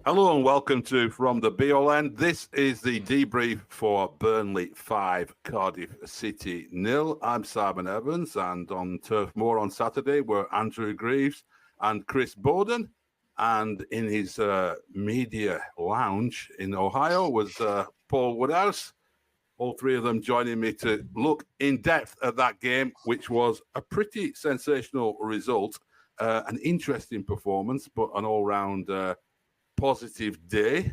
Hello and welcome to From the BON. This is the debrief for Burnley 5, Cardiff City 0. I'm Simon Evans, and on Turf Moor on Saturday were Andrew Greaves and Chris Boden. And in his media lounge in Ohio was Paul Woodhouse. All three of them joining me to look in depth at that game, which was a pretty sensational result, an interesting performance, but an all-round positive day.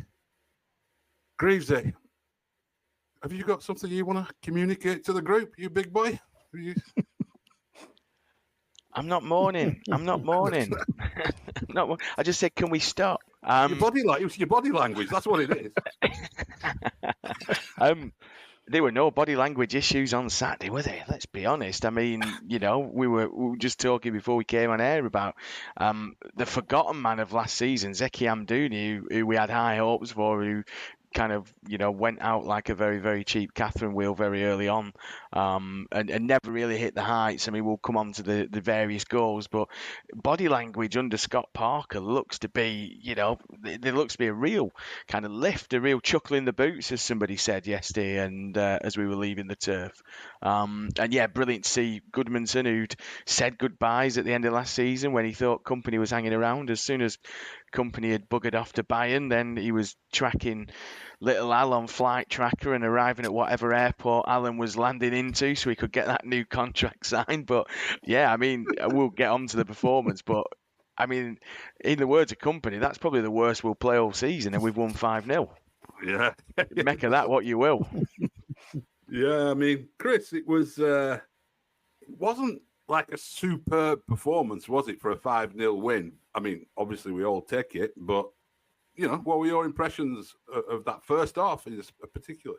Greaves, have you got something you want to communicate to the group, you big boy? I'm not mourning. I just said, can we stop? Your body language. That's what it is. There were no body language issues on Saturday, were there? Let's be honest. I mean, we were just talking before we came on air about the forgotten man of last season, Zeki Amdouni, who we had high hopes for, who kind of, went out like a very, very cheap Catherine wheel very early on, and never really hit the heights. I mean, we'll come on to the various goals, but body language under Scott Parker looks to be, there looks to be a real kind of lift, a real chuckle in the boots, as somebody said yesterday, and as we were leaving the turf. And yeah, brilliant to see Goodmanson, who'd said goodbyes at the end of last season when he thought Company was hanging around. As soon as Company had buggered off to Bayern, then he was tracking little Al on flight tracker and arriving at whatever airport Alan was landing into so he could get that new contract signed. But yeah, I mean, we'll get on to the performance, but I mean, in the words of Company, that's probably the worst we'll play all season, and we've won 5-0. Yeah. Make of that what you will. Yeah, I mean, Chris, it wasn't like a superb performance, was it, for a 5-0 win? I mean, obviously we all take it, but what were your impressions of that first half in particular?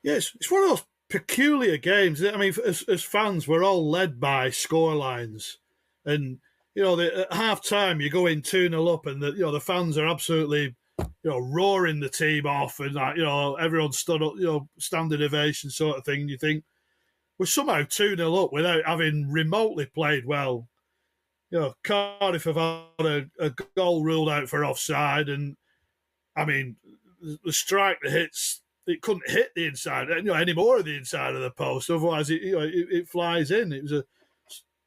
Yes, it's one of those peculiar games. I mean, as fans, we're all led by scorelines. And, at half-time, you go in 2-0 up and, the fans are absolutely, roaring the team off and, everyone stood up, standing ovation sort of thing. And you think, we're somehow 2-0 up without having remotely played well. Cardiff have had a goal ruled out for offside, and I mean, the strike that hits, it couldn't hit the inside, any more of the inside of the post. Otherwise, it flies in. It was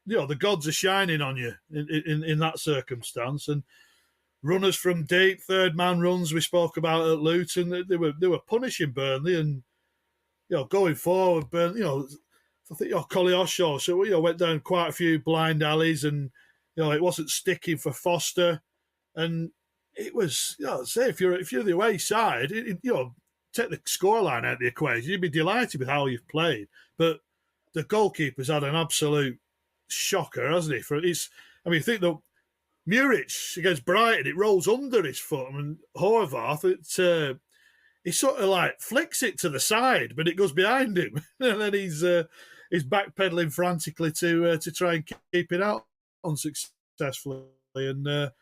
the gods are shining on you in that circumstance. And runners from deep, third man runs we spoke about at Luton, they were punishing Burnley, and going forward, Burnley, I think Koleosho, so went down quite a few blind alleys, and it wasn't sticking for Foster, and it was say if you're the away side, take the scoreline out of the equation, you'd be delighted with how you've played, but the goalkeeper's had an absolute shocker, hasn't he? You think that Muric against Brighton, it rolls under his foot, and Horvath, he sort of like flicks it to the side, but it goes behind him, and then he's backpedaling frantically to try and keep it out unsuccessfully. And the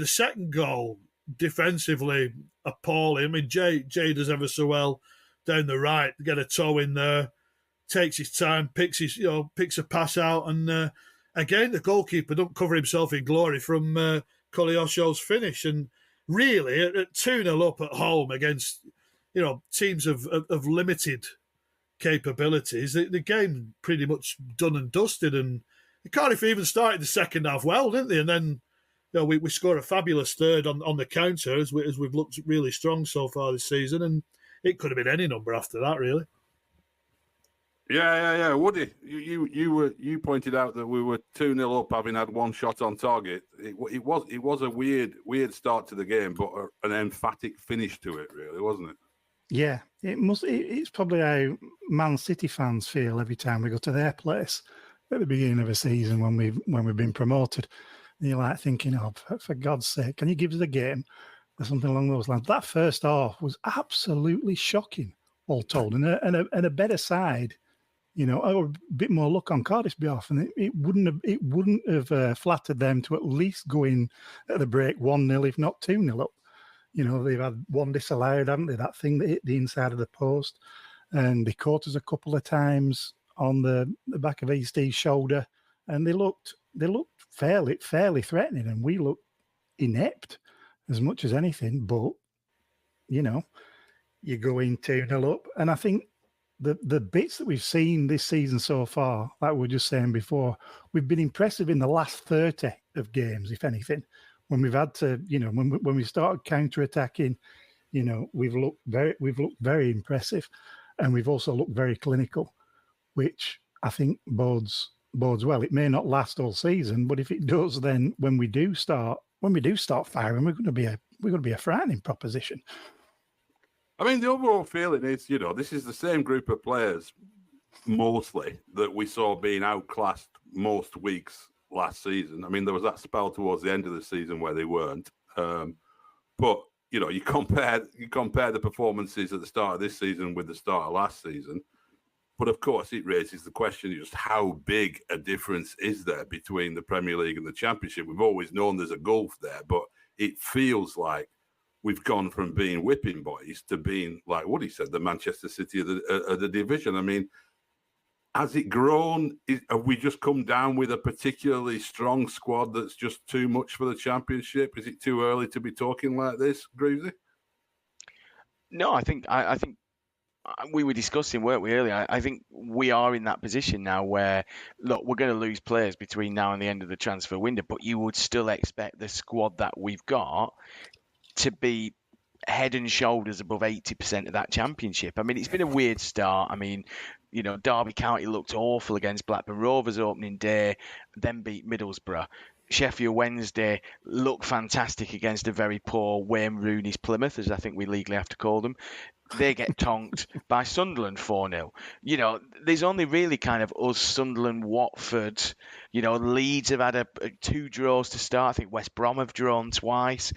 second goal defensively appalling. I mean, Jay does ever so well down the right, get a toe in there, takes his time, picks a pass out, and again the goalkeeper don't cover himself in glory from Koleosho's finish. And really, at 2-0 up at home against teams of limited capabilities, the game pretty much done and dusted. And Cardiff even started the second half well, didn't they? And then we score a fabulous third on the counter as we've looked really strong so far this season, and it could have been any number after that, really. Yeah. Woody, you pointed out that we were 2-0 up, having had one shot on target. It was a weird start to the game, but an emphatic finish to it, really, wasn't it? Yeah, it's probably how Man City fans feel every time we go to their place at the beginning of a season when we've been promoted. And you're like thinking, oh, for God's sake, can you give us a game or something along those lines? That first half was absolutely shocking, all told, and a better side. Or a bit more luck on Cardiff's behalf, and it wouldn't have flattered them to at least go in at the break 1-0, if not 2-0 up. They've had one disallowed, haven't they? That thing that hit the inside of the post, and they caught us a couple of times on the back of East's shoulder, and they looked fairly threatening, and we looked inept as much as anything. But you go in 2-0 up, and I think the bits that we've seen this season so far, like we were just saying before, we've been impressive in the last 30 of games, if anything. When we've had to, when we started counter-attacking, we've looked very impressive, and we've also looked very clinical, which I think bodes well. It may not last all season, but if it does, then when we do start firing, we're going to be a frightening proposition. I mean, the overall feeling is, this is the same group of players, mostly, that we saw being outclassed most weeks last season. I mean, there was that spell towards the end of the season where they weren't. But, you compare the performances at the start of this season with the start of last season. But, of course, it raises the question just how big a difference is there between the Premier League and the Championship? We've always known there's a gulf there, but it feels like we've gone from being whipping boys to being, like Woody said, the Manchester City of the division. I mean, has it grown? Have we just come down with a particularly strong squad that's just too much for the Championship? Is it too early to be talking like this, Greavesy? No, I think we were discussing, weren't we, earlier? I think we are in that position now where, look, we're going to lose players between now and the end of the transfer window, but you would still expect the squad that we've got to be head and shoulders above 80% of that Championship. I mean, it's been a weird start. I mean, Derby County looked awful against Blackburn Rovers opening day, then beat Middlesbrough. Sheffield Wednesday looked fantastic against a very poor Wayne Rooney's Plymouth, as I think we legally have to call them. They get tonked by Sunderland 4-0. There's only really kind of us, Sunderland, Watford. Leeds have had 2 draws to start. I think West Brom have drawn twice.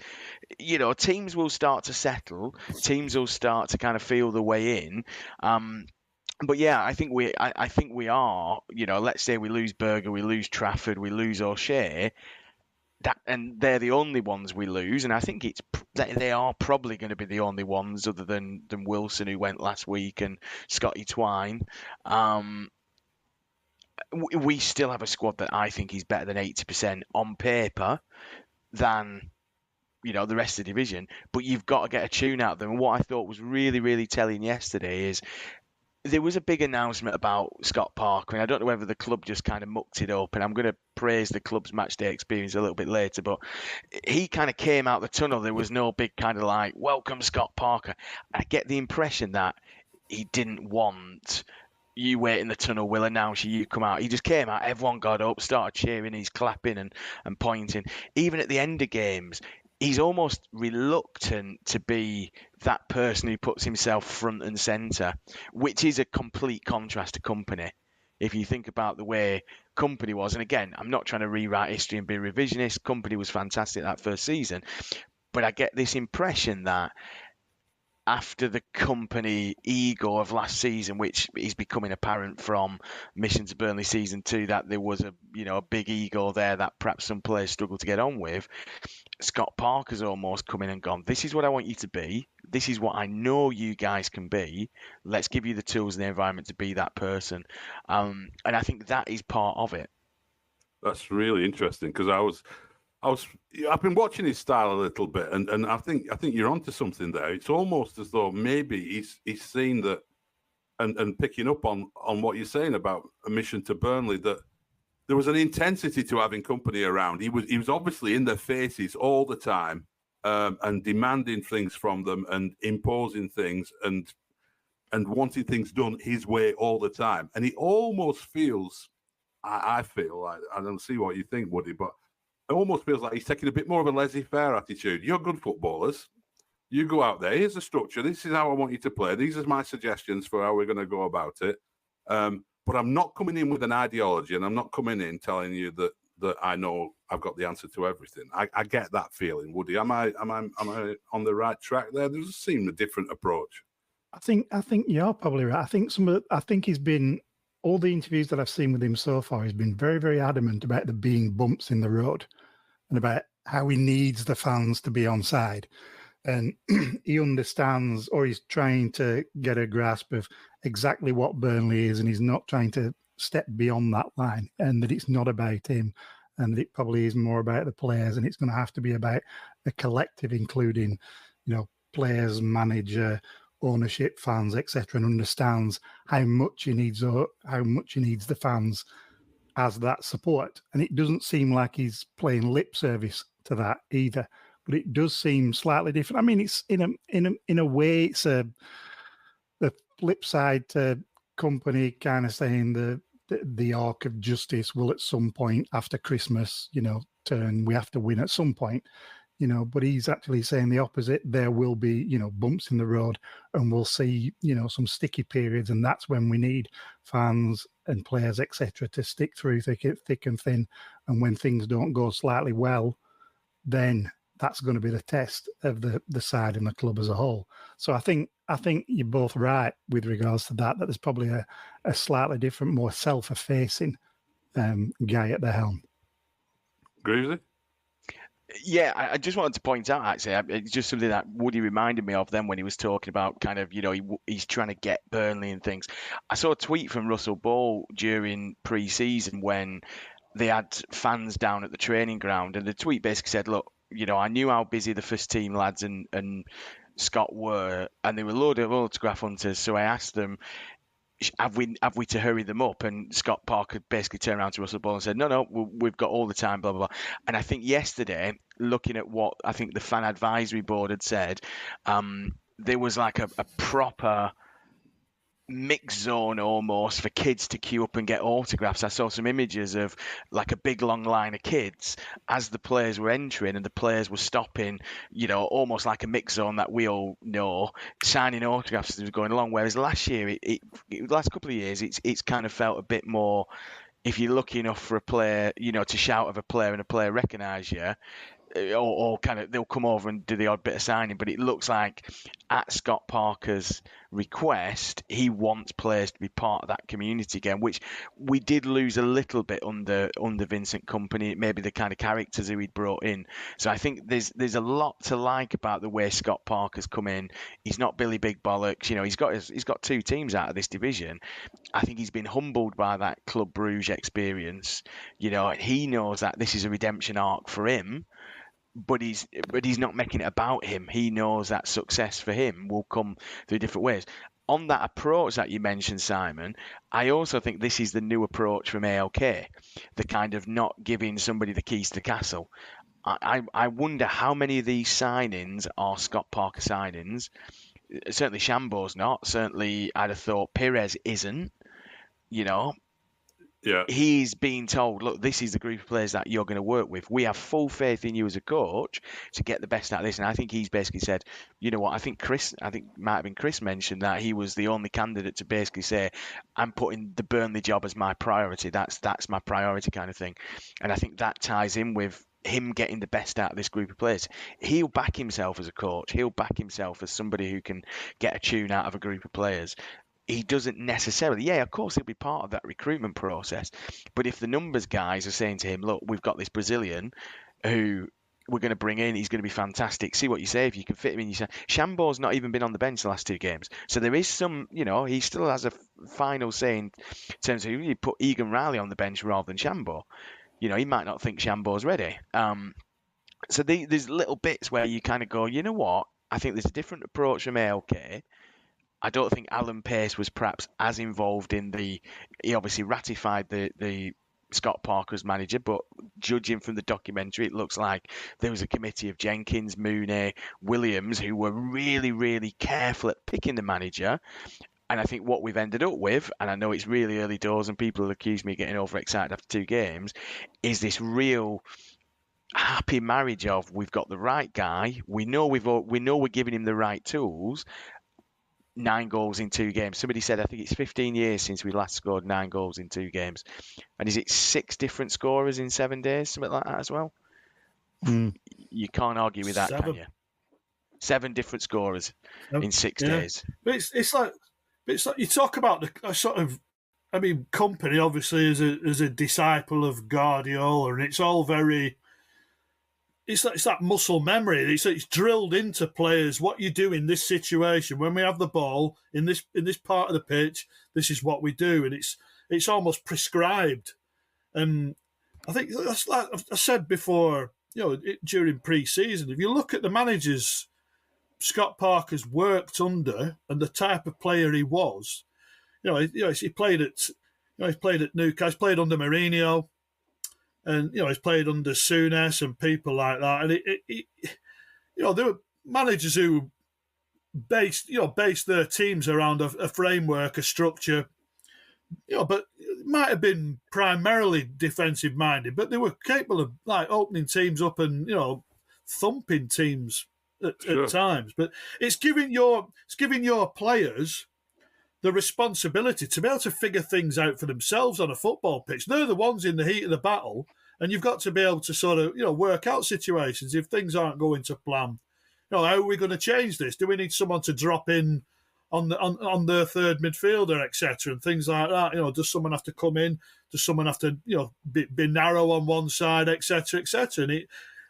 Teams will start to settle. Teams will start to kind of feel the way in. But yeah, I think we are. Let's say we lose Berger, we lose Trafford, we lose O'Shea. And they're the only ones we lose, and I think they are probably going to be the only ones, other than Wilson, who went last week, and Scotty Twine. We still have a squad that I think is better than 80% on paper than the rest of the division. But you've got to get a tune out of them. And what I thought was really, really telling yesterday is there was a big announcement about Scott Parker, and I don't know whether the club just kind of mucked it up, and I'm going to praise the club's matchday experience a little bit later, but he kind of came out the tunnel. There was no big kind of like, welcome Scott Parker. I get the impression that he didn't want, you wait in the tunnel, we'll announce you come out. He just came out, everyone got up, started cheering, he's clapping and pointing. Even at the end of games, he's almost reluctant to be that person who puts himself front and centre, which is a complete contrast to Company. If you think about the way Company was, and again, I'm not trying to rewrite history and be revisionist. Company was fantastic that first season, but I get this impression that after the Company ego of last season, which is becoming apparent from Mission to Burnley season 2, that there was a big ego there that perhaps some players struggle to get on with. Scott Parker's almost come in and gone, this is what I want you to be. This is what I know you guys can be. Let's give you the tools and the environment to be that person. And I think that is part of it. That's really interesting, because I've been watching his style a little bit, and I think you're onto something there. It's almost as though maybe he's seen that, and picking up on what you're saying about a Mission to Burnley, that there was an intensity to having Company around. He was obviously in their faces all the time, and demanding things from them and imposing things and wanting things done his way all the time. And he almost feels, I feel like, I don't see what you think, Woody, but it almost feels like he's taking a bit more of a laissez-faire attitude. You're good footballers. You go out there. Here's the structure. This is how I want you to play. These are my suggestions for how we're going to go about it. But I'm not coming in with an ideology, and I'm not coming in telling you that I know I've got the answer to everything. I get that feeling, Woody. Am I on the right track there? There does seem a different approach. I think you're probably right. I think he's been, all the interviews that I've seen with him so far, he's been very, very adamant about there being bumps in the road and about how he needs the fans to be on side. And he understands, or he's trying to get a grasp of exactly what Burnley is, and he's not trying to step beyond that line, and that it's not about him, and that it probably is more about the players, and it's going to have to be about a collective, including, players, manager, ownership, fans, etc., and understands how much he needs the fans as that support. And it doesn't seem like he's playing lip service to that either. But it does seem slightly different. I mean, it's in a way, it's the flip side to Company kind of saying the arc of justice will at some point after Christmas, turn. We have to win at some point, But he's actually saying the opposite. There will be, bumps in the road, and we'll see, some sticky periods, and that's when we need fans and players, etc., to stick through thick and thin. And when things don't go slightly well, then that's going to be the test of the side and the club as a whole. So I think you're both right with regards to that there's probably a slightly different, more self-effacing guy at the helm. Greavesy? Yeah, I just wanted to point out, actually, it's just something that Woody reminded me of then when he was talking about kind of, he's trying to get Burnley and things. I saw a tweet from Russell Ball during pre-season when they had fans down at the training ground, and the tweet basically said, look, I knew how busy the first team lads and Scott were, and they were loaded of autograph hunters. So I asked them, have we to hurry them up? And Scott Parker basically turned around to Russell Ball and said, no, we've got all the time, blah, blah, blah. And I think yesterday, looking at what I think the fan advisory board had said, there was like a proper mixed zone almost for kids to queue up and get autographs. I saw some images of like a big long line of kids as the players were entering and the players were stopping, almost like a mixed zone that we all know, signing autographs as they were going along. Whereas last year, last couple of years, it's kind of felt a bit more, if you're lucky enough for a player, to shout of a player and a player recognise you, or kind of they'll come over and do the odd bit of signing. But it looks like at Scott Parker's request, he wants players to be part of that community again, which we did lose a little bit under Vincent Kompany, maybe the kind of characters who he'd brought in. So I think there's a lot to like about the way Scott Parker's come in. He's not Billy Big Bollocks, he's got two teams out of this division. I think he's been humbled by that Club Bruges experience. He knows that this is a redemption arc for him. But he's not making it about him. He knows that success for him will come through different ways. On that approach that you mentioned, Simon, I also think this is the new approach from ALK, the kind of not giving somebody the keys to the castle. I wonder how many of these signings are Scott Parker signings. Certainly Shambo's not. Certainly I'd have thought Perez isn't. Yeah. He's being told, look, this is the group of players that you're going to work with. We have full faith in you as a coach to get the best out of this. And I think he's basically said, you know what, I think might have been Chris mentioned that he was the only candidate to basically say, I'm putting the Burnley job as my priority. That's my priority kind of thing. And I think that ties in with him getting the best out of this group of players. He'll back himself as a coach. He'll back himself as somebody who can get a tune out of a group of players. He doesn't necessarily, of course, he'll be part of that recruitment process. But if the numbers guys are saying to him, look, we've got this Brazilian who we're going to bring in, he's going to be fantastic. See what you say, if you can fit him in. Shambo's not even been on the bench the last two games. So there is some, he still has a final say in terms of you put Egan Riley on the bench rather than Shambo. He might not think Shambo's ready. So there's little bits where you kind of go, you know what? I think there's a different approach from ALK. I don't think Alan Pace was perhaps as involved in he obviously ratified the Scott Parker as manager, but judging from the documentary, it looks like there was a committee of Jenkins, Mooney, Williams, who were really, really careful at picking the manager. And I think what we've ended up with, and I know it's really early doors and people will accuse me of getting overexcited after two games, is this real happy marriage of we've got the right guy, we know we're giving him the right tools, 9 goals in 2 games. Somebody said, I think it's 15 years since we last scored 9 goals in 2 games. And is it 6 different scorers in 7 days? Something like that as well? You can't argue with that, 7. can you? 7 different scorers in 6 days. But it's like you talk about the sort of, I mean, Company obviously is a disciple of Guardiola, and it's all very. It's that muscle memory. It's drilled into players. What you do in this situation when we have the ball in this part of the pitch, this is what we do, and it's almost prescribed. And I think that's like I said before. During pre-season, if you look at the managers Scott Parker's worked under and the type of player he was, he played at Newcastle, he's played under Mourinho, and he's played under Souness and people like that. And there were managers who based their teams around a framework, a structure. But it might have been primarily defensive minded, but they were capable of like opening teams up and thumping teams at times. But it's giving your players the responsibility to be able to figure things out for themselves on a football pitch. They're the ones in the heat of the battle, and you've got to be able to sort of work out situations if things aren't going to plan. How are we going to change this? Do we need someone to drop in on their third midfielder, etc., and things like that? Does someone have to come in? Does someone have to be narrow on one side, etc., etc.?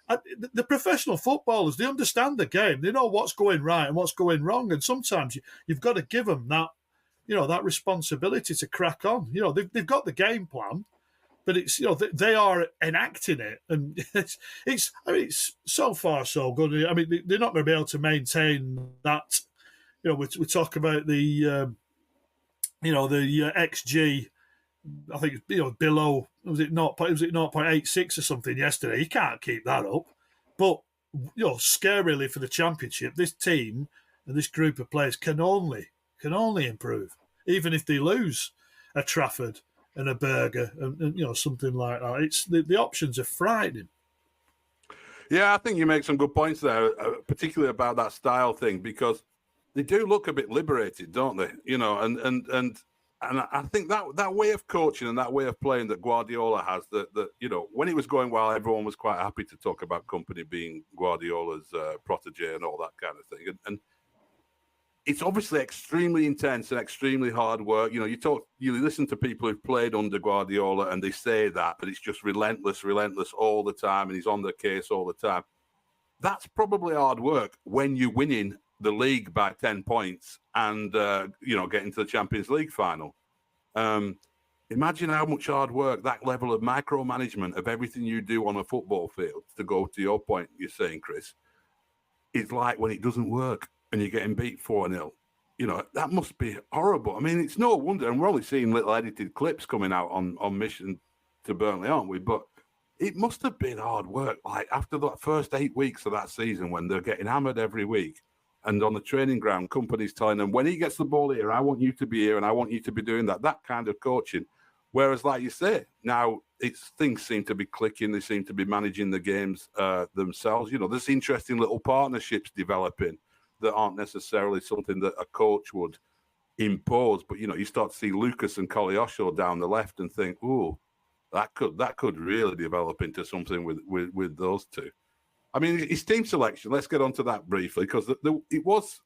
And the professional footballers, they understand the game. They know what's going right and what's going wrong, and sometimes you've got to give them that that responsibility to crack on. They've got the game plan, but it's they are enacting it, and it's so far so good. I mean, they're not going to be able to maintain that. We talk about the XG. I think below was it 0.86 or something yesterday. You can't keep that up. But scarily for the championship, this team and this group of players can only improve, even if they lose a Trafford and a Berger and something like that. It's the options are frightening. Yeah, I think you make some good points there, particularly about that style thing, because they do look a bit liberated, don't they? And I think that way of coaching and that way of playing that Guardiola has, that when it was going well, everyone was quite happy to talk about Company being Guardiola's protege and all that kind of thing. And it's obviously extremely intense and extremely hard work. You listen to people who've played under Guardiola and they say that, but it's just relentless all the time, and he's on the case all the time. That's probably hard work when you're winning the league by 10 points and getting to the Champions League final. Imagine how much hard work, that level of micromanagement of everything you do on a football field, to go to your point you're saying, Chris, it's like when it doesn't work and you're getting beat 4-0. That must be horrible. I mean, it's no wonder, and we're only seeing little edited clips coming out on mission to Burnley, aren't we? But it must have been hard work, like after the first 8 weeks of that season when they're getting hammered every week. And on the training ground, Company's telling them, when he gets the ball here, I want you to be here and I want you to be doing that kind of coaching. Whereas, like you say, now things seem to be clicking. They seem to be managing the games themselves. There's interesting little partnerships developing that aren't necessarily something that a coach would impose. But, you start to see Lucas and Koleosho down the left and think, ooh, that could really develop into something with those two. I mean, his team selection, let's get onto that briefly, because it was,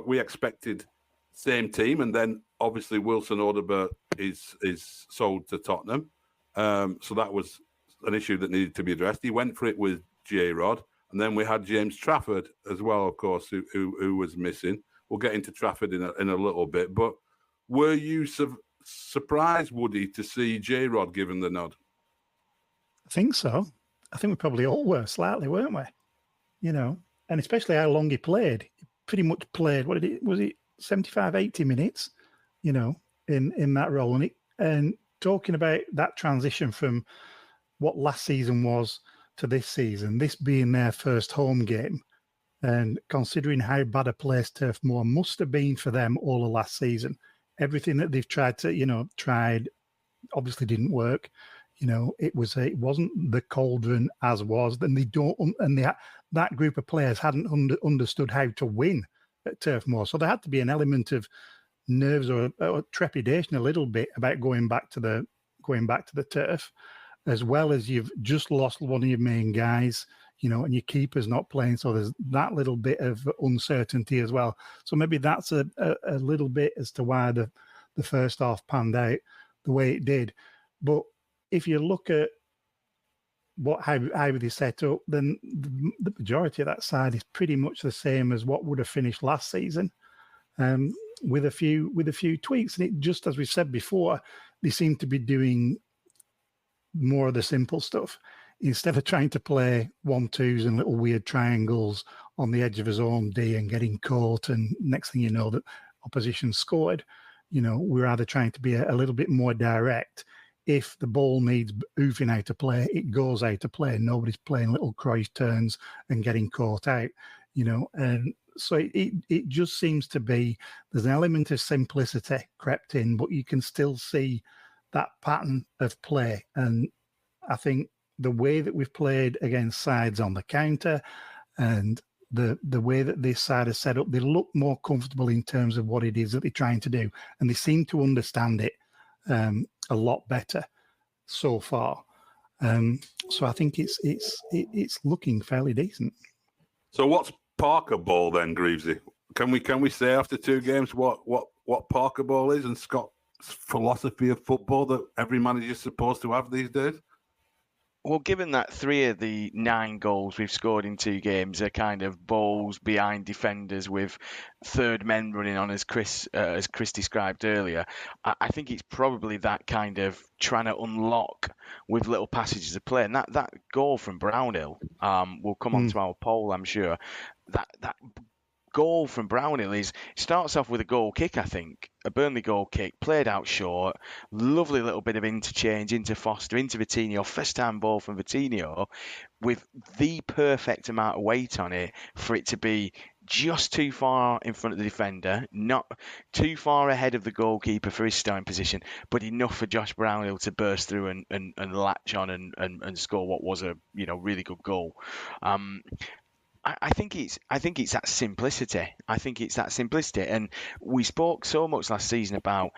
we expected same team, and then obviously Wilson Odobert is sold to Tottenham. So that was an issue that needed to be addressed. He went for it with J-Rod, and then we had James Trafford as well, of course, who was missing. We'll get into Trafford in a little bit, but were you surprised, Woody, to see J-Rod given the nod? I think so. I think we probably all were slightly, weren't we? And especially how long he played. He pretty much played, was it 75, 80 minutes, in that role. And talking about that transition from what last season was to this season, this being their first home game, and considering how bad a place Turf Moor must have been for them all of last season, everything that they've tried obviously didn't work. It wasn't the cauldron as was. Then that group of players hadn't understood how to win at Turf Moor. So there had to be an element of nerves or trepidation a little bit about going back to the turf, as well as you've just lost one of your main guys, and your keeper's not playing. So there's that little bit of uncertainty as well. So maybe that's a little bit as to why the first half panned out the way it did. But if you look at how they set up, then the majority of that side is pretty much the same as what would have finished last season, with a few tweaks. And it just, as we've said before, they seem to be doing more of the simple stuff instead of trying to play 1-2s and little weird triangles on the edge of his own D and getting caught. And next thing you know, that opposition scored. We're either trying to be a little bit more direct. If the ball needs oofing out to play, it goes out to play. Nobody's playing little cross turns and getting caught out, And so it just seems to be there's an element of simplicity crept in, but you can still see that pattern of play. And I think the way that we've played against sides on the counter and the way that this side is set up, they look more comfortable in terms of what it is that they're trying to do. And they seem to understand it a lot better so far. So I think it's looking fairly decent. So what's Parker ball then, Greavesy? Can we say after 2 games what Parker ball is and Scott's philosophy of football that every manager is supposed to have these days? Well, given that 3 of the 9 goals we've scored in 2 games are kind of balls behind defenders with third men running on, as Chris described earlier, I think it's probably that kind of trying to unlock with little passages of play. And that goal from Brownhill will come onto our poll, I'm sure. That goal from Brownhill starts off with a goal kick, I think. A Burnley goal kick, played out short, lovely little bit of interchange into Foster, into Vitinho, first time ball from Vitinho, with the perfect amount of weight on it for it to be just too far in front of the defender, not too far ahead of the goalkeeper for his starting position, but enough for Josh Brownhill to burst through and latch on and score what was a really good goal. I think it's that simplicity. And we spoke so much last season about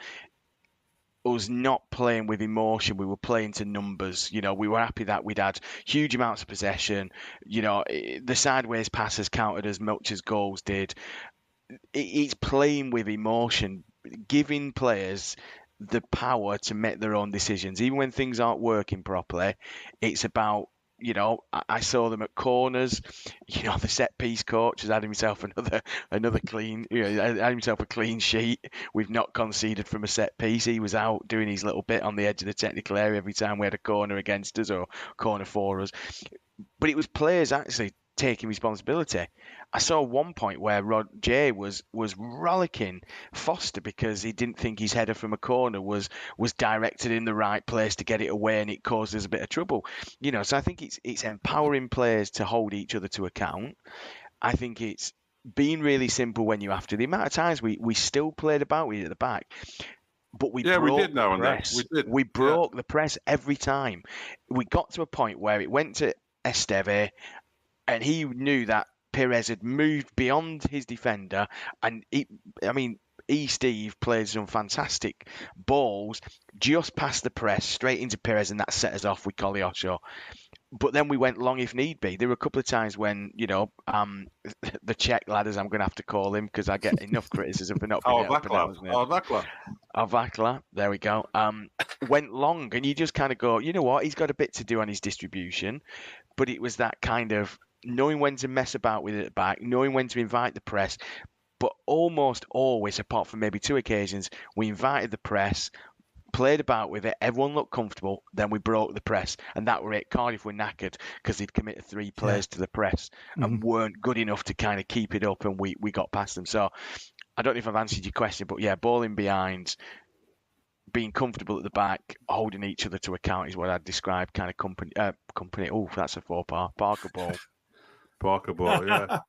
us not playing with emotion. We were playing to numbers. We were happy that we'd had huge amounts of possession. The sideways passes counted as much as goals did. It's playing with emotion, giving players the power to make their own decisions, even when things aren't working properly. It's about, I saw them at corners. The set piece coach has had himself another clean. Had himself a clean sheet. We've not conceded from a set piece. He was out doing his little bit on the edge of the technical area every time we had a corner against us or corner for us. But it was players actually taking responsibility. I saw one point where Rod J was rollicking Foster because he didn't think his header from a corner was directed in the right place to get it away, and it caused us a bit of trouble. So I think it's empowering players to hold each other to account. I think it's being really simple when you have to. The amount of times we still played about with it at the back, but we did now and then. We broke the press every time. We got to a point where it went to Esteve, and he knew that Perez had moved beyond his defender, and Steve played some fantastic balls just past the press, straight into Perez, and that set us off with Koleosho. But then we went long if need be. There were a couple of times when, the Czech lad, as I'm going to have to call him, because I get enough criticism for not being able to pronounce his name. Avakla, there we go. Went long, and you just kind of go, you know what, he's got a bit to do on his distribution. But it was that kind of knowing when to mess about with it at the back, knowing when to invite the press, but almost always, apart from maybe 2 occasions, we invited the press, played about with it, everyone looked comfortable, then we broke the press, and that were it. Cardiff were knackered because they'd committed 3 players to the press and weren't good enough to kind of keep it up, and we got past them. So I don't know if I've answered your question, but yeah, balling behind, being comfortable at the back, holding each other to account is what I'd describe kind of company. Oh, that's a faux pas. Parker ball. Parker ball, yeah.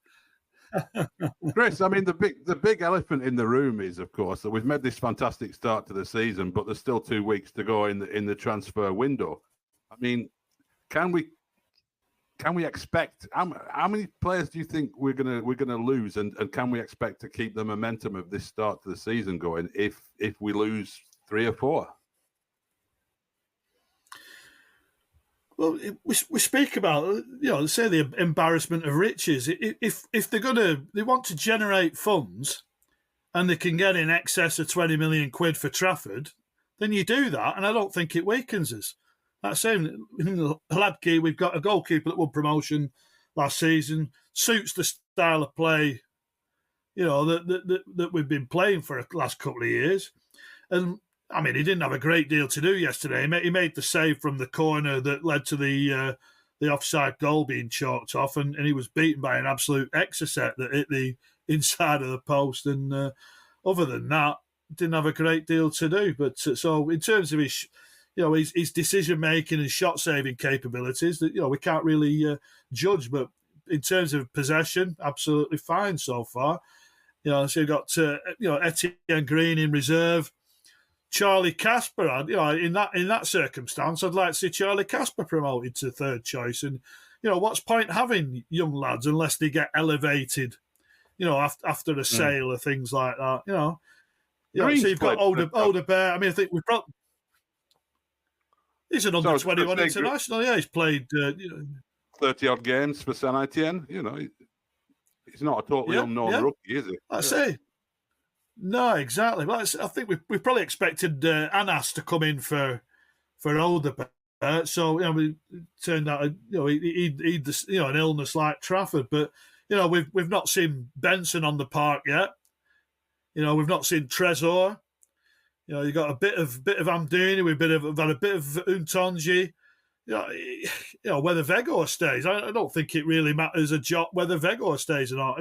Chris, the big elephant in the room is, of course, that we've made this fantastic start to the season, but there's still 2 weeks to go in the transfer window. Can we can we expect how many players do you think we're gonna lose, and can we expect to keep the momentum of this start to the season going if we lose 3 or 4? Well, we speak about, say the embarrassment of riches. If they want to generate funds, and they can get in excess of 20 million quid for Trafford, then you do that, and I don't think it weakens us. That same Hladky, we've got a goalkeeper that won promotion last season, suits the style of play, that we've been playing for the last couple of years. And I mean, he didn't have a great deal to do yesterday. He made the save from the corner that led to the offside goal being chalked off, and he was beaten by an absolute exocet that hit the inside of the post. And other than that, didn't have a great deal to do. But so in terms of his decision making and shot saving capabilities, that we can't really judge. But in terms of possession, absolutely fine so far. So you've got Etienne Green in reserve. Charlie Casper, in that circumstance, I'd like to see Charlie Casper promoted to third choice. And what's point having young lads unless they get elevated, after a sale or things like that. So you've got older Bear. I mean, I think we've got. He's an under 21 international. Yeah, he's played 30 odd games for Saint Etienne. He's not a totally unknown rookie, is he? I say. No, exactly. Well, I think we probably expected Anas to come in for older Bear. So we turned out he'd an illness like Trafford, but we've not seen Benson on the park yet. We've not seen Trezor. You got a bit of Amdouni, we've had a bit of Untonji. Whether Vegor stays, I don't think it really matters a jot whether Vegor stays or not.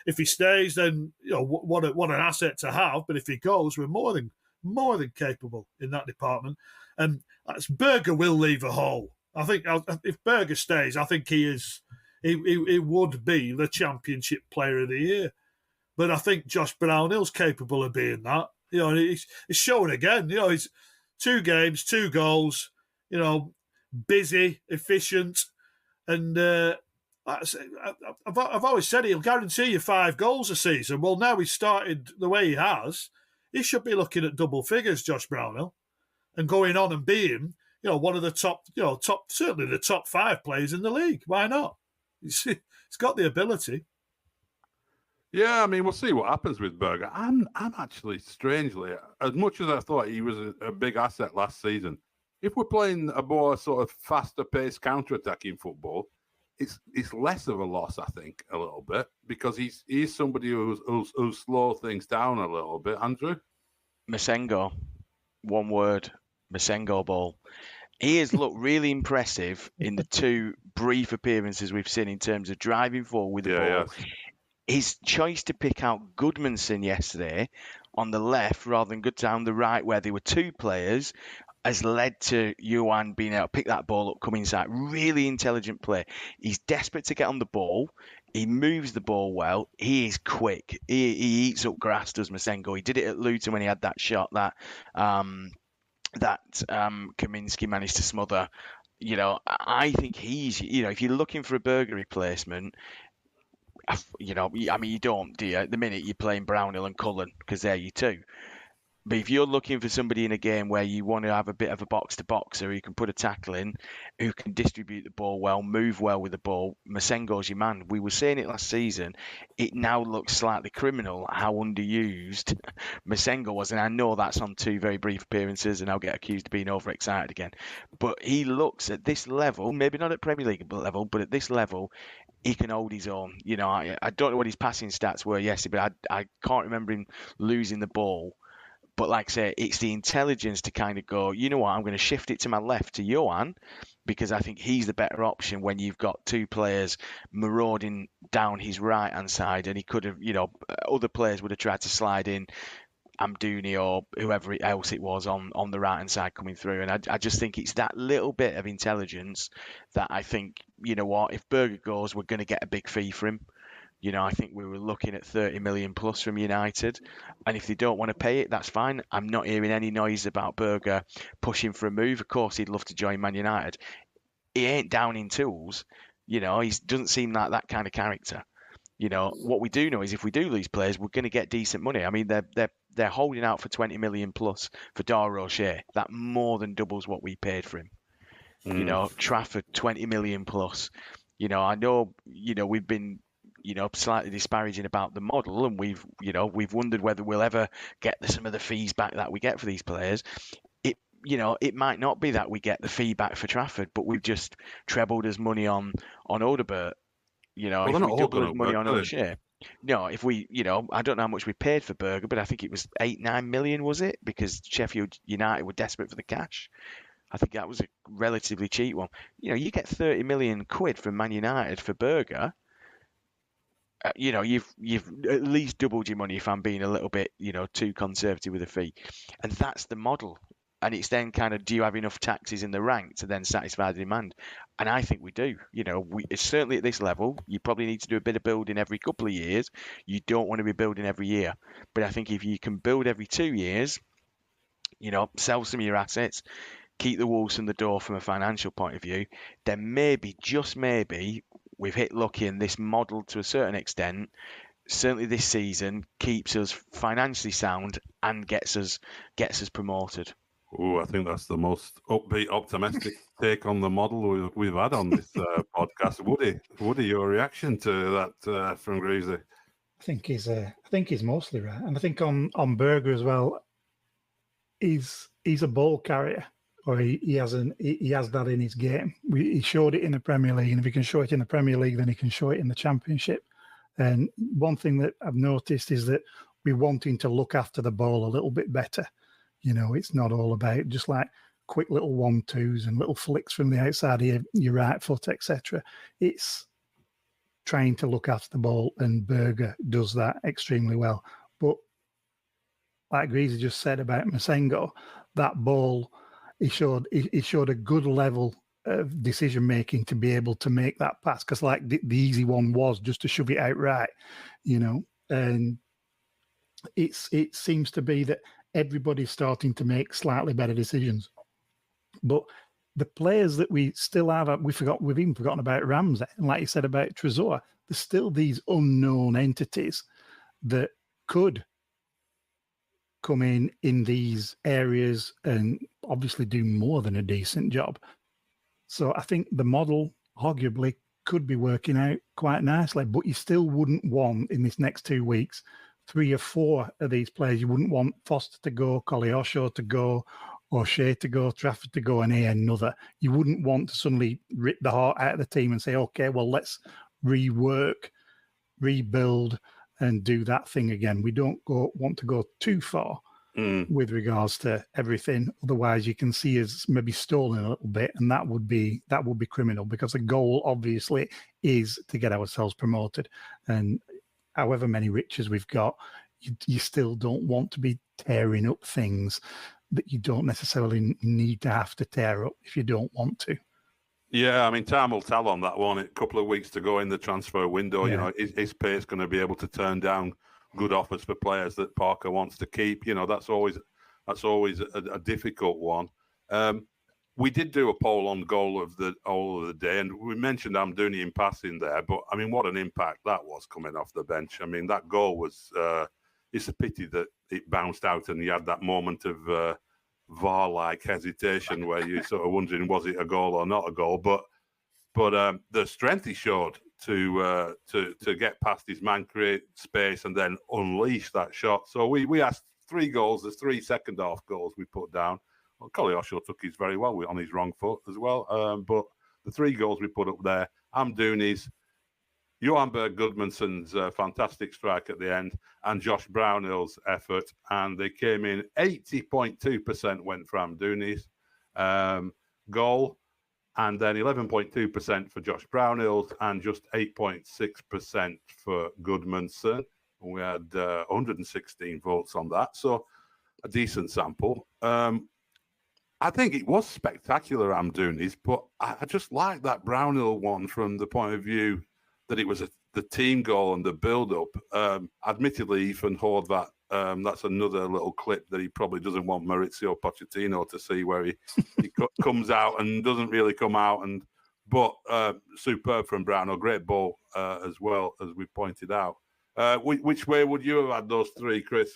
If he stays, then what an asset to have. But if he goes, we're more than capable in that department. And Berger will leave a hole. I think if Berger stays, I think he would be the Championship Player of the Year. But I think Josh Brownhill's capable of being that. He's shown again. He's 2 games, 2 goals. Busy, efficient, and I've always said he'll guarantee you 5 goals a season. Well, now he's started the way he has. He should be looking at double figures, Josh Brownhill, and going on and being, one of the top, certainly the top 5 players in the league. Why not? He's got the ability. Yeah, I mean, we'll see what happens with Berger. I'm actually, strangely, as much as I thought he was a big asset last season, if we're playing a more sort of faster-paced counter-attacking football, it's less of a loss, I think, a little bit, because he's somebody who'll slow things down a little bit. Andrew? Masengo. One word. Masengo ball. He has looked really impressive in the 2 brief appearances we've seen in terms of driving forward with the ball. Yes. His choice to pick out Goodmanson yesterday on the left rather than go down the right where there were 2 players has led to Johan being able to pick that ball up, come inside. Really intelligent play. He's desperate to get on the ball. He moves the ball well. He is quick. He eats up grass, does Masengo. He did it at Luton when he had that shot that Kaminski managed to smother. I think he's, if you're looking for a Berger replacement, you don't, do you? At the minute, you're playing Brownhill and Cullen because they're your 2. But if you're looking for somebody in a game where you want to have a bit of a box-to-boxer who can put a tackle in, who can distribute the ball well, move well with the ball, Masengo's your man. We were saying it last season. It now looks slightly criminal how underused Masengo was. And I know that's on 2 very brief appearances, and I'll get accused of being overexcited again. But he looks at this level, maybe not at Premier League level, but at this level, he can hold his own. I don't know what his passing stats were yesterday, but I can't remember him losing the ball. But like I say, it's the intelligence to kind of go, you know what, I'm going to shift it to my left to Johan because I think he's the better option when you've got 2 players marauding down his right-hand side. And he could have, other players would have tried to slide in Amdouni or whoever else it was on the right-hand side coming through. And I just think it's that little bit of intelligence that I think, you know what, if Berger goes, we're going to get a big fee for him. I think we were looking at 30 million plus from United. And if they don't want to pay it, that's fine. I'm not hearing any noise about Berger pushing for a move. Of course, he'd love to join Man United. He ain't down in tools. You know, he doesn't seem like that kind of character. You know, what we do know is if we do lose players, we're going to get decent money. I mean, they're holding out for 20 million plus for Dara O'Shea. That more than doubles what we paid for him. You know, Trafford 20 million plus. You know, I know, you know, we've been, you know, slightly disparaging about the model, and we've wondered whether we'll ever get some of the fees back that we get for these players. You know, it might not be that we get the fee back for Trafford, but we've just trebled his money on Odebert. You know, Well, if they're we not all double his gonna money work, on are they? O'Shea, no, if we, you know, I don't know how much we paid for Berger, but I think it was 8-9 million, was it? Because Sheffield United were desperate for the cash. I think that was a relatively cheap one. You know, you get 30 million quid from Man United for Berger. You know, you've at least doubled your money if I'm being a little bit, you know, too conservative with a fee. And that's the model. And it's then kind of, do you have enough taxes in the rank to then satisfy the demand? And I think we do. You know, it's certainly at this level, you probably need to do a bit of building every couple of years. You don't want to be building every year. But I think if you can build every 2 years, you know, sell some of your assets, keep the wolves from the door from a financial point of view, then maybe, just maybe, we've hit lucky and this model to a certain extent, certainly this season, keeps us financially sound and gets us promoted. Oh, I think that's the most upbeat, optimistic take on the model we've had on this podcast. Woody, your reaction to that from Greavesy? I think he's mostly right, and I think on Berger as well. He's a ball carrier, or he has that in his game. He showed it in the Premier League, and if he can show it in the Premier League, then he can show it in the Championship. And one thing that I've noticed is that we're wanting to look after the ball a little bit better. You know, it's not all about just like quick little 1-2s and little flicks from the outside of your right foot, etc. It's trying to look after the ball, and Berger does that extremely well. But like Greasy just said about Masengo, that ball, he showed a good level of decision making to be able to make that pass, because like the easy one was just to shove it out right, you know. And it seems to be that everybody's starting to make slightly better decisions. But the players that we still have, we've even forgotten about Ramsey, and like you said about Trezor, there's still these unknown entities that could come in these areas and obviously do more than a decent job. So I think the model arguably could be working out quite nicely, but you still wouldn't want in this next 2 weeks 3 or 4 of these players. You wouldn't want Foster to go, Koleosho to go, O'Shea to go, Trafford to go, and another. You wouldn't want to suddenly rip the heart out of the team and say, okay, well, let's rework, rebuild, and do that thing again. We don't want to go too far with regards to everything. Otherwise, you can see us maybe stalling a little bit, and that would be criminal, because the goal obviously is to get ourselves promoted. And however many riches we've got, you still don't want to be tearing up things that you don't necessarily need to have to tear up if you don't want to. Yeah, I mean, time will tell on that one. A couple of weeks to go in the transfer window. Yeah. You know, is Pace going to be able to turn down good offers for players that Parker wants to keep? You know, that's always a difficult one. We did do a poll on goal of the day, and we mentioned Amdouni in passing there. But I mean, what an impact that was coming off the bench. I mean, that goal was. It's a pity that it bounced out, and you had that moment of. VAR-like hesitation where you're sort of wondering, was it a goal or not a goal? But the strength he showed to get past his man, create space, and then unleash that shot. So we asked 3 goals. There's 3 second half goals we put down. Well, Koleosho took his very well on his wrong foot as well. But the 3 goals we put up there, Amdouni's, Johan Berg Gudmundsson's fantastic strike at the end, and Josh Brownhill's effort, and they came in 80.2% went for Amdouni's goal, and then 11.2% for Josh Brownhill's, and just 8.6% for Gudmundsson. We had 116 votes on that, so a decent sample. I think it was spectacular, Amdouni's, but I just like that Brownhill one from the point of view that it was the team goal and the build-up. Admittedly, Ethan Horvath, that's another little clip that he probably doesn't want Maurizio Pochettino to see, where he comes out and doesn't really come out and but superb from Brownhill. Great ball as well, as we pointed out. Which way would you have had those three, Chris?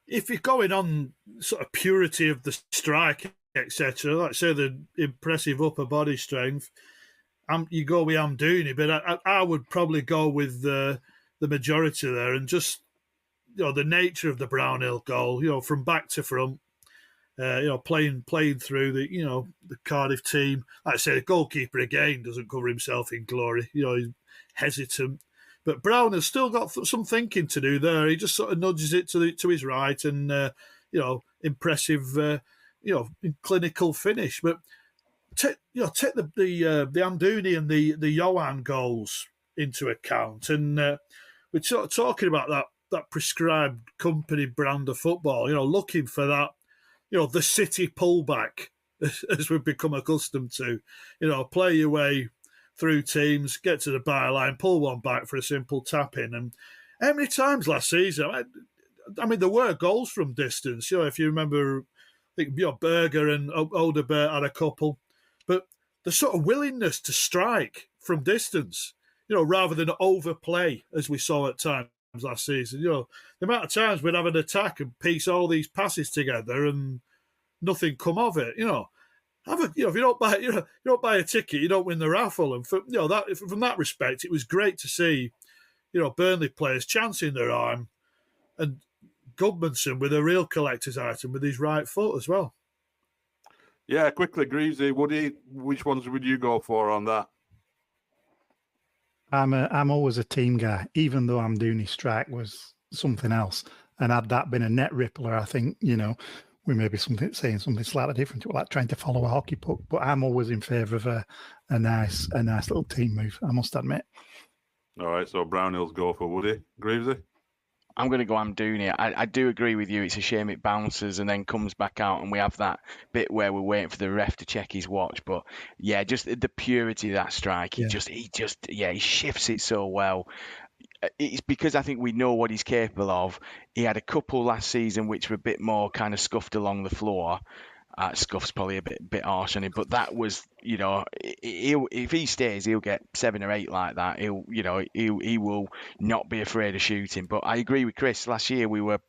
If you're going on sort of purity of the strike, etc., like say the impressive upper body strength, you go with Amdouni, but I would probably go with the majority there, and just the nature of the Brownhill goal, from back to front, playing through the Cardiff team. Like I say, the goalkeeper again doesn't cover himself in glory. He's hesitant. But Brown has still got some thinking to do there. He just sort of nudges it to his right, and impressive, clinical finish. But take the Amdouni and the Johan goals into account, and we're sort of talking about that prescribed company brand of football. Looking for that, the City pullback, as we've become accustomed to. Play your way through teams, get to the byline, pull one back for a simple tap in. And how many times last season? I mean, there were goals from distance. If you remember, I think Berger and Oderbert had a couple, but the sort of willingness to strike from distance, rather than overplay as we saw at times last season. The amount of times we'd have an attack and piece all these passes together and nothing come of it. If you don't buy a ticket, you don't win the raffle. And from that respect, it was great to see, Burnley players chancing their arm, and Gudmundsson with a real collector's item with his right foot as well. Yeah, quickly, Greavesy, Woody, which ones would you go for on that? I'm always a team guy, even though Amdouni's strike was something else. And had that been a net rippler, I think, we may be saying something slightly different, like trying to follow a hockey puck. But I'm always in favour of a nice little team move, I must admit. All right, so Brownhill's go for Woody. Greavesy? I'm going to go Amdouni. I do agree with you. It's a shame it bounces and then comes back out, and we have that bit where we're waiting for the ref to check his watch. But yeah, just the purity of that strike. He shifts it so well. It's because I think we know what he's capable of. He had a couple last season which were a bit more kind of scuffed along the floor. Scuff's probably a bit harsh on him, but that was, if he stays, he'll get 7 or 8 like that. He will not be afraid of shooting. But I agree with Chris. Last year we were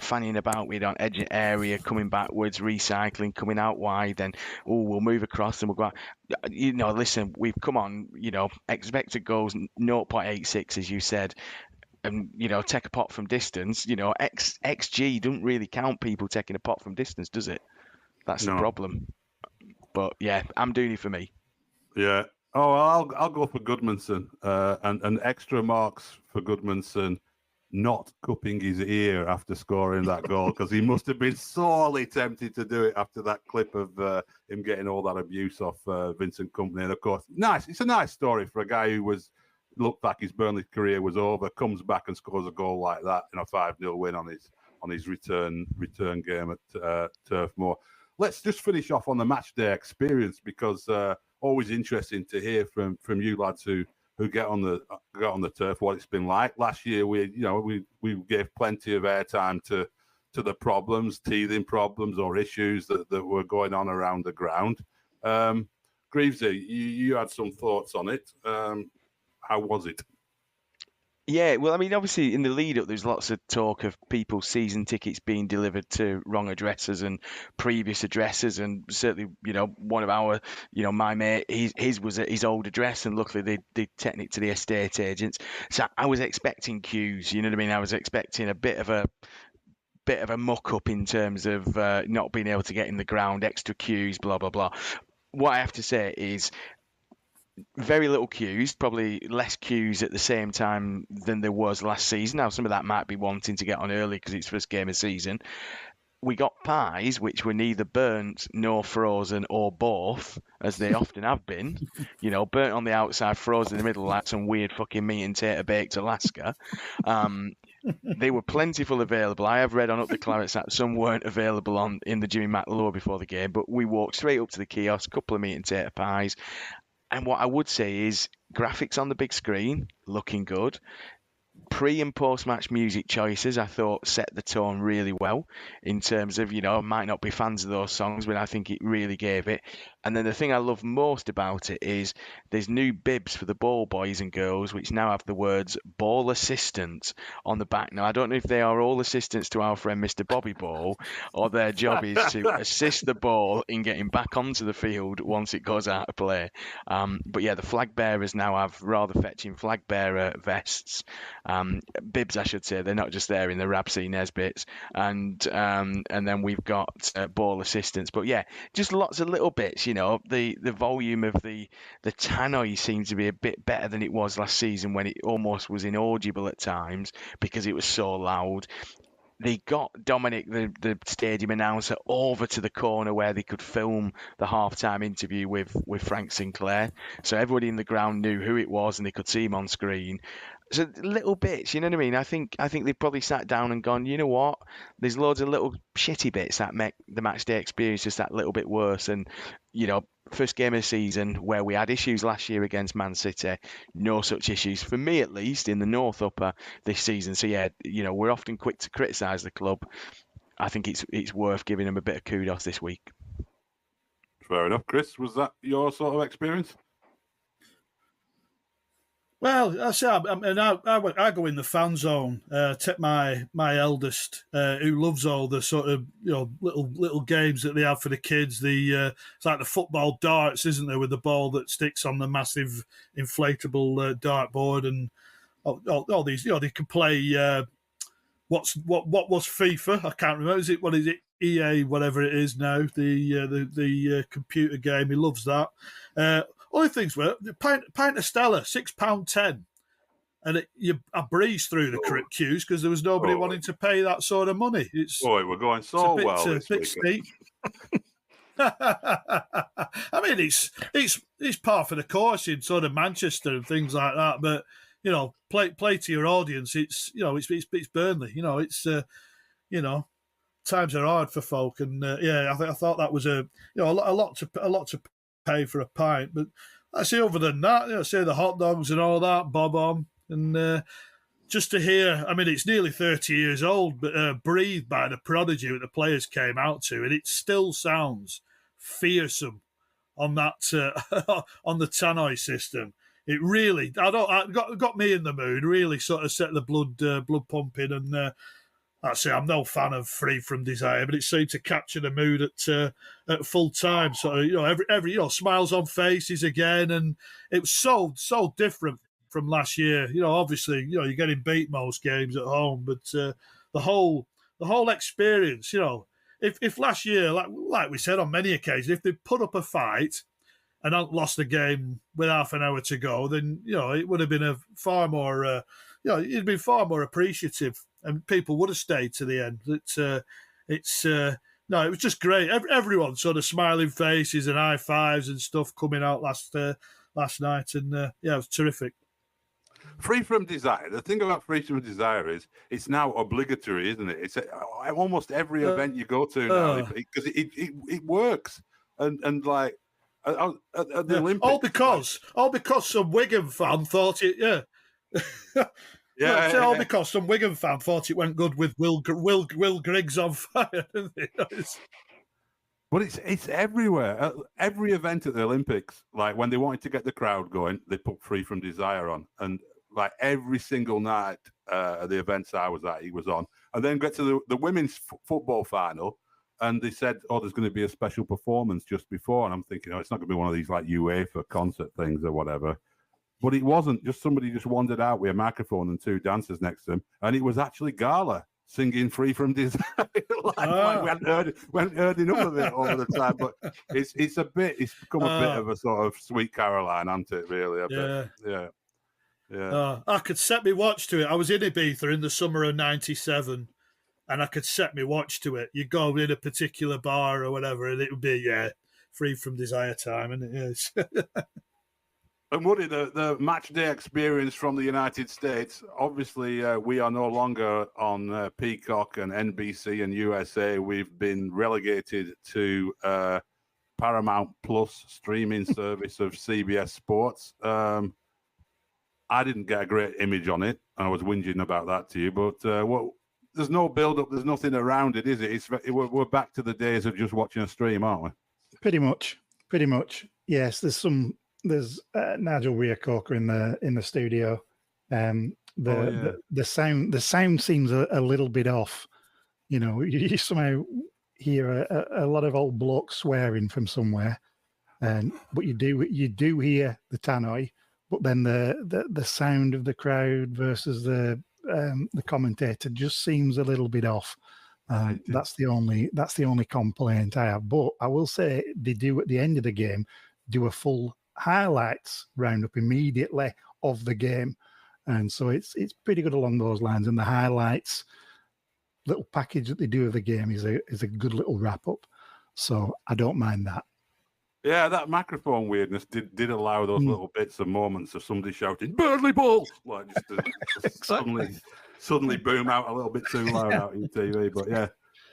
fanning about with on edge area, coming backwards, recycling, coming out wide, then we'll move across and we'll go out. Listen, we've come on, expected goals 0.86 as you said. And take a pot from distance. XG don't really count people taking a pot from distance, does it? That's the problem. But yeah, Amdouni for me. Yeah. Oh, I'll go for Gudmundsson, and extra marks for Gudmundsson not cupping his ear after scoring that goal, because he must have been sorely tempted to do it after that clip of him getting all that abuse off Vincent Kompany. And of course, it's a nice story for a guy who looked like his Burnley career was over, comes back and scores a goal like that in a 5-0 win on his return game at Turf Moor. Let's just finish off on the match day experience, because always interesting to hear from you lads who get on the turf what it's been like. Last year we gave plenty of airtime to the problems, teething problems or issues that were going on around the ground. Greavesy, you had some thoughts on it. How was it? Yeah, well, I mean, obviously in the lead up, there's lots of talk of people's season tickets being delivered to wrong addresses and previous addresses, and certainly, one of our, my mate, his was at his old address, and luckily they taken it to the estate agents. So I was expecting queues, you know what I mean? I was expecting a bit of a muck up in terms of not being able to get in the ground, extra queues, blah blah blah. What I have to say is, very little queues, probably less queues at the same time than there was last season. Now, some of that might be wanting to get on early because it's first game of season. We got pies, which were neither burnt nor frozen or both, as they often have been. Burnt on the outside, frozen in the middle, like some weird fucking meat and tater baked Alaska. They were plentiful available. I have read on Up the Clarets that some weren't available in the Jimmy McLaure before the game, but we walked straight up to the kiosk, couple of meat and tater pies. And what I would say is graphics on the big screen looking good. pre and post match music choices, I thought, set the tone really well in terms of, might not be fans of those songs, but I think it really gave it. And then the thing I love most about it is there's new bibs for the ball boys and girls, which now have the words ball assistant on the back. Now, I don't know if they are all assistants to our friend Mr. Bobby Ball, or their job is to assist the ball in getting back onto the field once it goes out of play. But yeah, the flag bearers now have rather fetching flag bearer vests. Bibs, I should say. They're not just there in the Rabsy Nesbits. And then we've got ball assistants. But yeah, just lots of little bits, The volume of the tannoy seems to be a bit better than it was last season, when it almost was inaudible at times because it was so loud. They got Dominic, the stadium announcer, over to the corner where they could film the halftime interview with Frank Sinclair. So everybody in the ground knew who it was and they could see him on screen. So little bits, you know what I mean? I think they've probably sat down and gone, you know what? There's loads of little shitty bits that make the match day experience just that little bit worse. And, first game of the season where we had issues last year against Man City, no such issues, for me at least, in the North Upper this season. So yeah, we're often quick to criticise the club. I think it's worth giving them a bit of kudos this week. Fair enough. Chris, was that your sort of experience? Well, I say, I go in the fan zone. Take my eldest, who loves all the sort of little games that they have for the kids. It's like the football darts, isn't there, with the ball that sticks on the massive inflatable dartboard, and all these. They can play. What was FIFA? I can't remember. What is it? EA, whatever it is now. The computer game. He loves that. Only things were the pint of Stella, £6.10, and I breezed through the queues because there was nobody wanting to pay that sort of money. We're going so well. It's a bit steep. I mean, it's par for the course in sort of Manchester and things like that. But play to your audience. It's Burnley. Times are hard for folk, and I thought that was a lot to pay for a pint. But I say, other than that, say the hot dogs and all that, bob on, and just to hear. I mean, it's nearly 30 years old, but "Breathe" by the Prodigy that the players came out to, and it still sounds fearsome on that on the tannoy system. It really, got me in the mood. Really, sort of set the blood pumping, and. I'm no fan of Free From Desire, but it seemed to capture the mood at full time. So every smiles on faces again, and it was so different from last year. Obviously, you're getting beat most games at home, but the whole experience. If last year, like we said on many occasions, if they put up a fight and hadn't lost the game with half an hour to go, then it would have been a far more. You'd been far more appreciative, and people would have stayed to the end. It was just great. Everyone sort of smiling faces and high fives and stuff coming out last night, and it was terrific. Free From Desire. The thing about Free From Desire is it's now obligatory, isn't it? It's almost every event you go to now because it works, and like at the Olympics. All because some Wigan fan thought it. Yeah. All because some Wigan fan thought it went good with Will Griggs on fire. But it's everywhere. Every event at the Olympics, like when they wanted to get the crowd going, they put Free From Desire on, and like every single night at the events I was at, he was on. And then get to the women's football final, and they said, "Oh, there's going to be a special performance just before." And I'm thinking, it's not going to be one of these like UEFA concert things or whatever. But it wasn't. Just somebody just wandered out with a microphone and two dancers next to him, and it was actually Gala singing "Free From Desire." like we hadn't heard enough of it over the time. But it's become a bit of a sort of Sweet Caroline, hasn't it? Really, yeah. I could set me watch to it. I was in Ibiza in the summer of '97, and I could set me watch to it. You go in a particular bar or whatever, and it would be Free From Desire time, and it is. And Woody, the match day experience from the United States, obviously we are no longer on Peacock and NBC and USA. We've been relegated to Paramount Plus streaming service of CBS Sports. I didn't get a great image on it. I was whinging about that to you, but there's no build-up. There's nothing around it, is it? We're back to the days of just watching a stream, aren't we? Pretty much. Yes, there's Nigel Rearcoker in the studio. The sound seems a little bit off. You know, you somehow hear a lot of old blokes swearing from somewhere, but you do hear the tannoy. But then the sound of the crowd versus the commentator just seems a little bit off. That's the only complaint I have. But I will say they do at the end of the game do a full highlights roundup immediately of the game, and so it's pretty good along those lines. And the highlights little package that they do of the game is a good little wrap up. So I don't mind that. Yeah, that microphone weirdness did allow those little bits and moments of somebody shouting "Burnley ball!" like just to Exactly. suddenly boom out a little bit too loud out in TV. But yeah,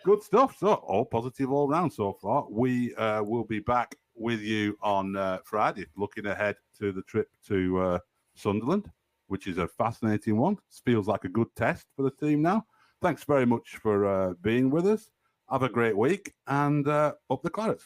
good stuff. So all positive all round so far. We will be back with you on Friday, looking ahead to the trip to Sunderland, which is a fascinating one. Feels like a good test for the team now. Thanks very much for being with us. Have a great week, and up the Clarets.